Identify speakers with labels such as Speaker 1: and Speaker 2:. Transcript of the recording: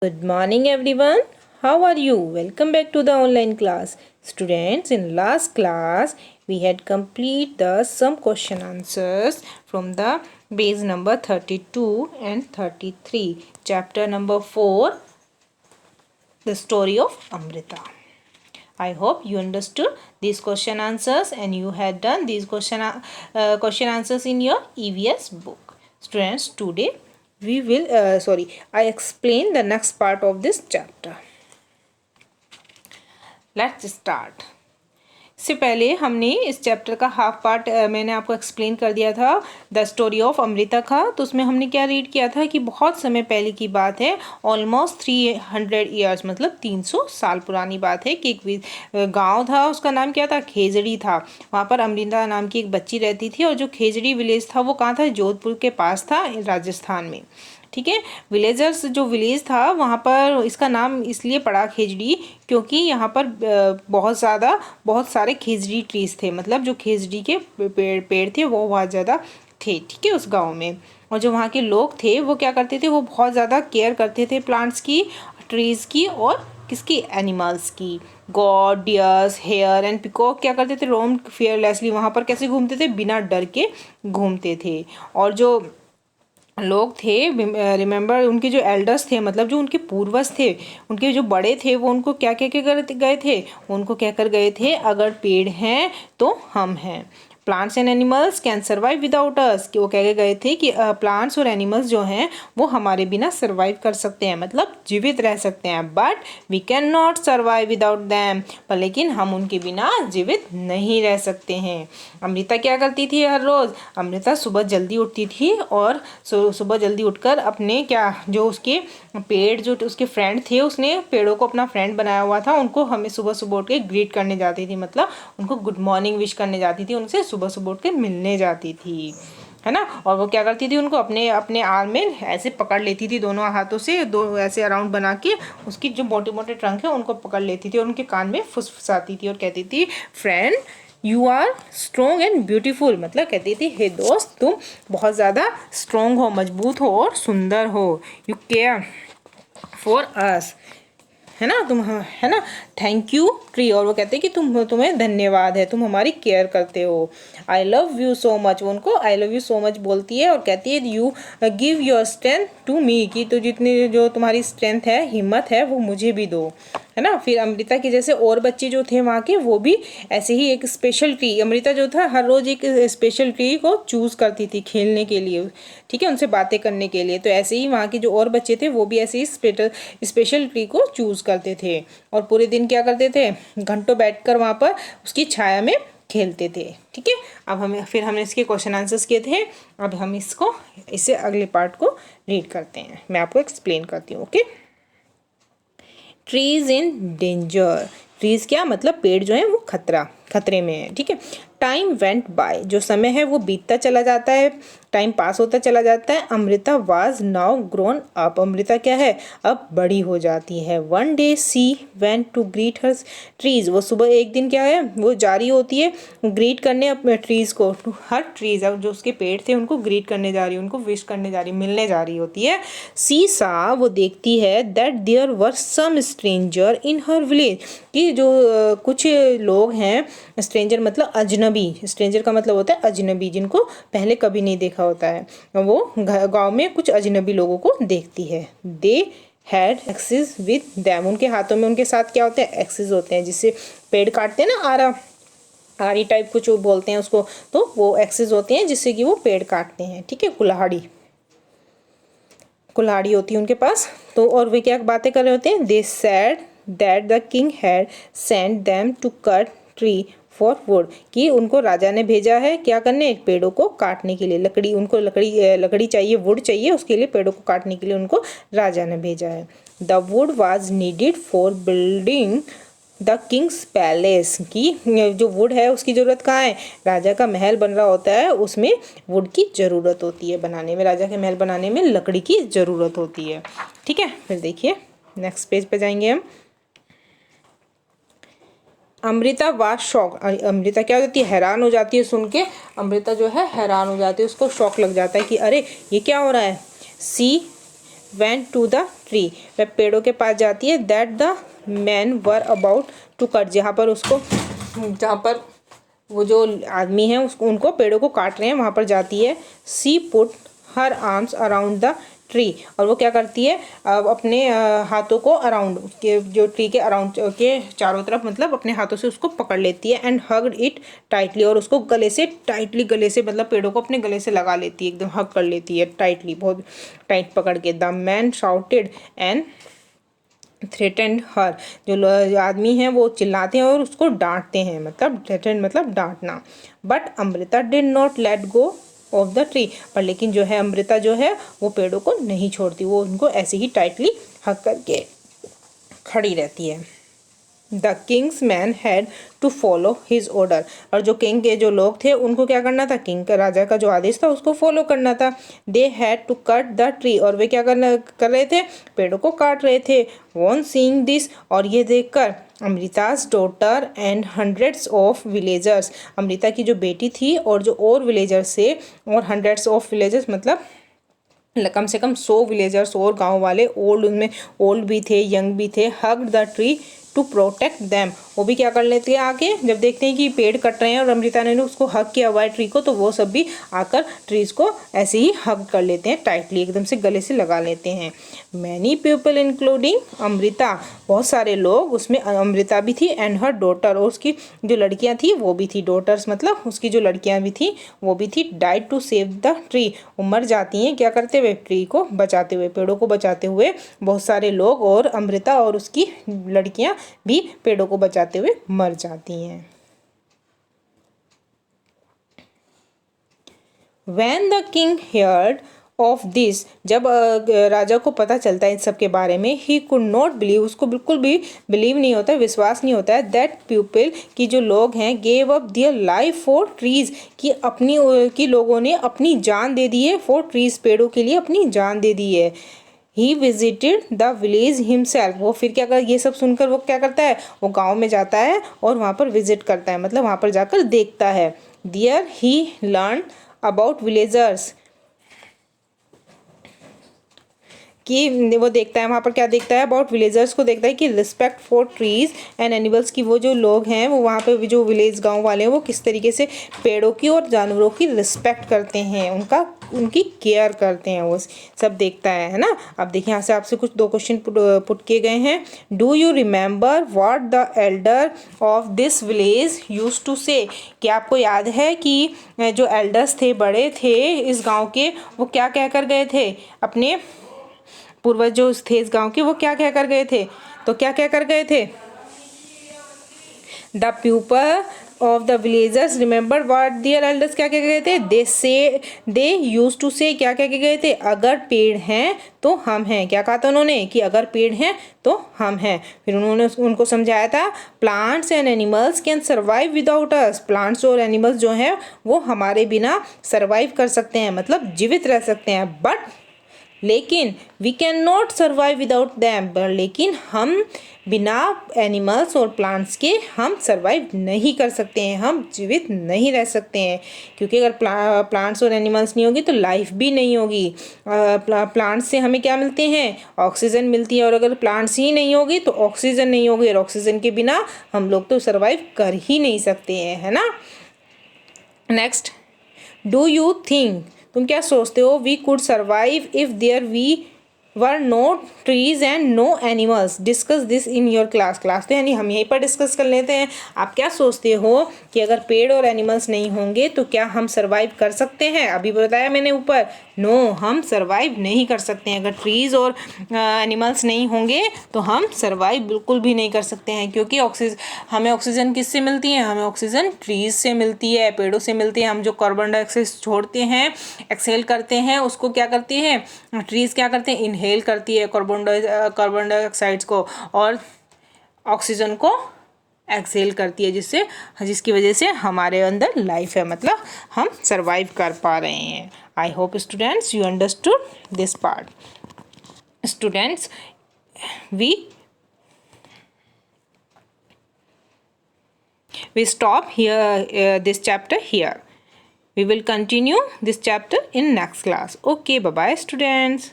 Speaker 1: Good morning everyone. How are you? Welcome back to the online class. Students, in last class we had complete the some question answers from the page number 32 and 33, chapter number 4, the story of Amrita. I hope you understood these question answers and you had done these question answers in your EVS book. Students, today we will I explain the next part of this chapter. Let's start. इससे पहले हमने इस chapter का half part मैंने आपको explain कर दिया था, द स्टोरी ऑफ अमृता का। तो उसमें हमने क्या रीड किया था कि बहुत समय पहले की बात है, ऑलमोस्ट 300 ईयर्स मतलब 300 साल पुरानी बात है कि एक गांव था, उसका नाम क्या था, खेजड़ी था। वहाँ पर अमृता नाम की एक बच्ची रहती थी और जो खेजड़ी विलेज था वो कहाँ था, जोधपुर के पास था, राजस्थान में। ठीक है, विलेजर्स जो विलेज था वहाँ पर इसका नाम इसलिए पड़ा खेजड़ी क्योंकि यहाँ पर बहुत सारे खेजड़ी ट्रीज थे, मतलब जो खेजड़ी के पेड़ थे वो बहुत ज़्यादा थे। ठीक है, उस गांव में। और जो वहाँ के लोग थे वो क्या करते थे, वो बहुत ज़्यादा केयर करते थे प्लांट्स की, ट्रीज की और किसकी, एनिमल्स की। Goats, deers, hare and peacock क्या करते थे, रोम्ड फियरलेसली, वहाँ पर कैसे घूमते थे, बिना डर के घूमते थे। और जो लोग थे, रिमेंबर उनके जो एल्डर्स थे, मतलब जो उनके पूर्वज थे, उनके जो बड़े थे, वो उनको क्या कह के गए थे, उनको कहकर गए थे, अगर पेड़ हैं तो हम हैं। Plants and animals can survive without अस, कि वो कह के गए थे कि प्लांट्स और एनिमल्स जो हैं वो हमारे बिना सर्वाइव कर सकते हैं, मतलब जीवित रह सकते हैं, but we can not survive without them, पर लेकिन हम उनके बिना जीवित नहीं रह सकते हैं। अमृता क्या करती थी हर रोज़, अमृता सुबह जल्दी उठती थी और सुबह जल्दी उठकर अपने जो उसके पेड़, जो उसके फ्रेंड थे, उसने पेड़ों को अपना फ्रेंड बनाया हुआ था, उनको हमें सुबह सुबह उठ के ग्रीट करने जाती थी, मतलब उनको गुड मॉर्निंग विश करने जाती थी, उनसे सुबह सुबह उठ के मिलने जाती थी, है ना। और वो क्या करती थी, उनको अपने अपने आल में ऐसे पकड़ लेती थी, दोनों हाथों से दो ऐसे अराउंड बना के उसकी जो मोटे मोटे ट्रंक है उनको पकड़ लेती थी और उनके कान में फुसफुसाती थी और कहती थी, friend you are strong and beautiful, मतलब कहती थी, हे दोस्त तुम बहुत ज़्यादा स्ट्रॉन्ग हो, मजबूत हो और सुंदर हो, यू केयर फॉर अस, है ना, तुम, है ना, थैंक यू ट्री। और वो कहते हैं कि तुम्हें धन्यवाद है, तुम हमारी केयर करते हो। I love you so much, वो उनको I love you so much बोलती है और कहती है, you give your strength to me, कि तो जितनी जो तुम्हारी स्ट्रेंथ है, हिम्मत है, वो मुझे भी दो, है ना। फिर अमृता के जैसे और बच्चे जो थे वहाँ के, वो भी ऐसे ही एक स्पेशल ट्री, अमृता जो था हर रोज़ एक स्पेशल ट्री को चूज़ करती थी खेलने के लिए, ठीक है, उनसे बातें करने के लिए। तो ऐसे ही वहाँ के जो और बच्चे थे वो भी ऐसे ही स्पेशल ट्री को चूज़ करते थे और पूरे दिन क्या करते थे, घंटों बैठकर वहाँ पर उसकी छाया में खेलते थे। ठीक है, अब हमने इसके क्वेश्चन आंसर्स किए थे, अब हम इससे अगले पार्ट को रीड करते हैं, मैं आपको एक्सप्लेन करती हूँ। Okay, trees in danger, trees क्या मतलब पेड़ जो है वो खतरे में है। ठीक है, टाइम वेंट बाय, जो समय है वो बीतता चला जाता है, टाइम पास होता चला जाता है। Amrita was now grown up, Amrita क्या है, अब बड़ी हो जाती है। One day she went to greet her trees, वो सुबह एक दिन क्या है, वो जा रही होती है ग्रीट करने अपने ट्रीज को, हर ट्रीज, अब जो उसके पेड़ थे उनको ग्रीट करने जा रही है, उनको विश करने जा रही है, मिलने जा रही होती है। सी सा, वो देखती है, that there were some stranger in her village, कि जो कुछ लोग हैं, स्ट्रेंजर मतलब अजनबी, स्ट्रेंजर का मतलब होता है अजनबी, जिनको पहले कभी नहीं देखा होता है, वो गांव में कुछ अजनबी लोगों को देखती है। They had axis with them, उनके हाथों में उनके साथ क्या होते हैं, एक्सिस होते हैं, जिससे पेड़ काटते हैं ना, आरी टाइप कुछ बोलते हैं उसको, तो वो एक्सिस होते हैं जिससे कि वो पेड़ काटते हैं। ठीक है, कुल्हाड़ी होती है उनके पास। तो और वे क्या बातें कर रहे होते हैं, they said that the king had sent them to cut tree for wood, कि उनको राजा ने भेजा है क्या करने, पेड़ों को काटने के लिए, लकड़ी, उनको लकड़ी चाहिए, वुड चाहिए, उसके लिए पेड़ों को काटने के लिए उनको राजा ने भेजा है। The wood was needed for building the Kings palace, की जो वुड है उसकी ज़रूरत कहाँ है, राजा का महल बन रहा होता है, उसमें वुड की ज़रूरत होती है बनाने में, राजा के महल बनाने में लकड़ी की ज़रूरत होती है। ठीक है, फिर देखिए नेक्स्ट पेज पे जाएंगे हम। अमृता वाज शॉक, अमृता क्या हो जाती है, हैरान हो जाती है, सुन के अमृता जो है हैरान हो जाती है, उसको शॉक लग जाता है कि अरे ये क्या हो रहा है। सी went to the tree, वह पेड़ों के पास जाती है, that the men were about to cut, जहाँ पर वो जो आदमी हैं उसको उनको पेड़ों को काट रहे हैं वहाँ पर जाती है। She put her arms around the tree, और वो क्या करती है अपने हाथों को अराउंड के जो ट्री के अराउंड के चारों तरफ मतलब अपने हाथों से उसको पकड़ लेती है। एंड हग्ड इट टाइटली, और उसको गले से टाइटली, गले से मतलब पेड़ों को अपने गले से लगा लेती है, एकदम हग कर लेती है टाइटली, बहुत टाइट पकड़ के। The man shouted and threatened her, जो आदमी हैं वो चिल्लाते हैं और उसको डांटते हैं, मतलब थ्रेटेंड मतलब डांटना। But Amrita did not let go of the tree, पर लेकिन जो है अमृता जो है वो पेड़ों को नहीं छोड़ती, वो उनको ऐसे ही टाइटली हग करके खड़ी रहती है। The king's man had to follow his order, और जो किंग के जो लोग थे उनको क्या करना था, किंग का राजा का जो आदेश था उसको फॉलो करना था। They had to cut the tree, और वे क्या कर रहे थे, पेड़ों को काट रहे थे। ऑन सीइंग दिस, और ये देखकर Amrita's daughter and hundreds of villagers, Amrita की जो बेटी थी और जो और विलेजर्स थे, और हंड्रेड्स ऑफ विलेजर्स मतलब कम से कम 100 विलेजर्स और गांव वाले, ओल्ड उनमें ओल्ड भी थे यंग भी थे, hugged the tree to protect them, वो भी क्या कर लेते हैं आके, जब देखते हैं कि पेड़ कट रहे हैं और अमृता ने उसको हग किया हुआ है ट्री को, तो वो सब भी आकर ट्रीज को ऐसे ही हग कर लेते हैं टाइटली, एकदम से गले से लगा लेते हैं। मैनी पीपल इंक्लूडिंग अमृता, बहुत सारे लोग, उसमें अमृता भी थी, एंड हर डॉटर, और उसकी जो लड़कियां थी वो भी थी, डॉटर्स मतलब उसकी जो लड़कियां भी थी वो भी थी। Died to save the tree, वो मर जाती हैं क्या करते हुए, ट्री को बचाते हुए, पेड़ों को बचाते हुए। बहुत सारे लोग और अमृता और उसकी लड़कियां भी पेड़ों को बचाते हुए मर जाती हैं। When the king heard of this, जब राजा को पता चलता है इन सब के बारे में, he could not believe, उसको बिल्कुल भी बिलीव नहीं होता, विश्वास नहीं होता है, that people की जो लोग हैं gave up their life for trees, कि लोगों ने अपनी जान दे दी है, for trees, पेड़ों के लिए अपनी जान दे दी है। He visited the village himself, वो फिर क्या कर, ये सब सुनकर वो क्या करता है, वो गांव में जाता है और वहाँ पर विजिट करता है, मतलब वहाँ पर जाकर देखता है। There he learn about villagers, कि वो देखता है वहाँ पर क्या देखता है, अबाउट विलेजर्स को देखता है कि respect for trees and animals, की वो जो लोग हैं वो वहाँ पे जो विलेज गांव वाले हैं वो किस तरीके से पेड़ों की और जानवरों की रिस्पेक्ट करते हैं, उनकी केयर करते हैं, वो सब देखता है ना। अब देखिए यहाँ से आपसे कुछ 2 क्वेश्चन पुट किए गए हैं। Do you remember what the elder of this village used to say, क्या आपको याद है कि जो एल्डर्स थे, बड़े थे इस गाँव के, वो क्या कह कर गए थे, अपने पूर्वज जो थे इस गांव के, वो क्या कह कर गए थे, तो क्या कह कर गए थे, the people of the villagers remember what their elders क्या कह गए थे, दे यूज टू से, क्या कह के गए थे, अगर पेड़ हैं तो हम हैं, क्या कहा था उन्होंने कि अगर पेड़ हैं तो हम हैं। फिर उन्होंने उनको समझाया था plants and animals can survive without us, plants और एनिमल्स जो हैं वो हमारे बिना सर्वाइव कर सकते हैं, मतलब जीवित रह सकते हैं, बट लेकिन we can not survive without them, लेकिन हम बिना एनिमल्स और प्लांट्स के हम सर्वाइव नहीं कर सकते हैं, हम जीवित नहीं रह सकते हैं, क्योंकि अगर प्लांट्स और एनिमल्स नहीं होगी तो लाइफ भी नहीं होगी। प्लांट्स से हमें क्या मिलते हैं, ऑक्सीजन मिलती है, और अगर प्लांट्स ही नहीं होगी तो ऑक्सीजन नहीं होगी, और ऑक्सीजन के बिना हम लोग तो सर्वाइव कर ही नहीं सकते हैं, है ना। नेक्स्ट, डू यू थिंक, तुम क्या सोचते हो, we could survive if there we were no trees and no animals, discuss this in your class, तो यानी हम यहीं पर डिस्कस कर लेते हैं। आप क्या सोचते हो कि अगर पेड़ और एनिमल्स नहीं होंगे तो क्या हम सर्वाइव कर सकते हैं, अभी बताया मैंने ऊपर, नो, हम सर्वाइव नहीं कर सकते हैं, अगर ट्रीज और एनिमल्स नहीं होंगे तो हम सर्वाइव बिल्कुल भी नहीं कर सकते हैं, क्योंकि हमें ऑक्सीजन किससे मिलती है, हमें ऑक्सीजन ट्रीज से मिलती है, पेड़ों से मिलती है। हम जो कार्बन डाइऑक्साइड छोड़ते हैं, एक्सहेल करते हैं, उसको क्या करती है, ट्रीज क्या करते हैं, इनहेल करती है कार्बन डाइऑक्साइड्स को, और ऑक्सीजन को एक्सहेल करती है, जिसकी वजह से हमारे अंदर लाइफ है, मतलब हम सर्वाइव कर पा रहे हैं। I hope students you understood this part. Students, we stop here this chapter here. We will continue this chapter in next class. Okay, bye bye students.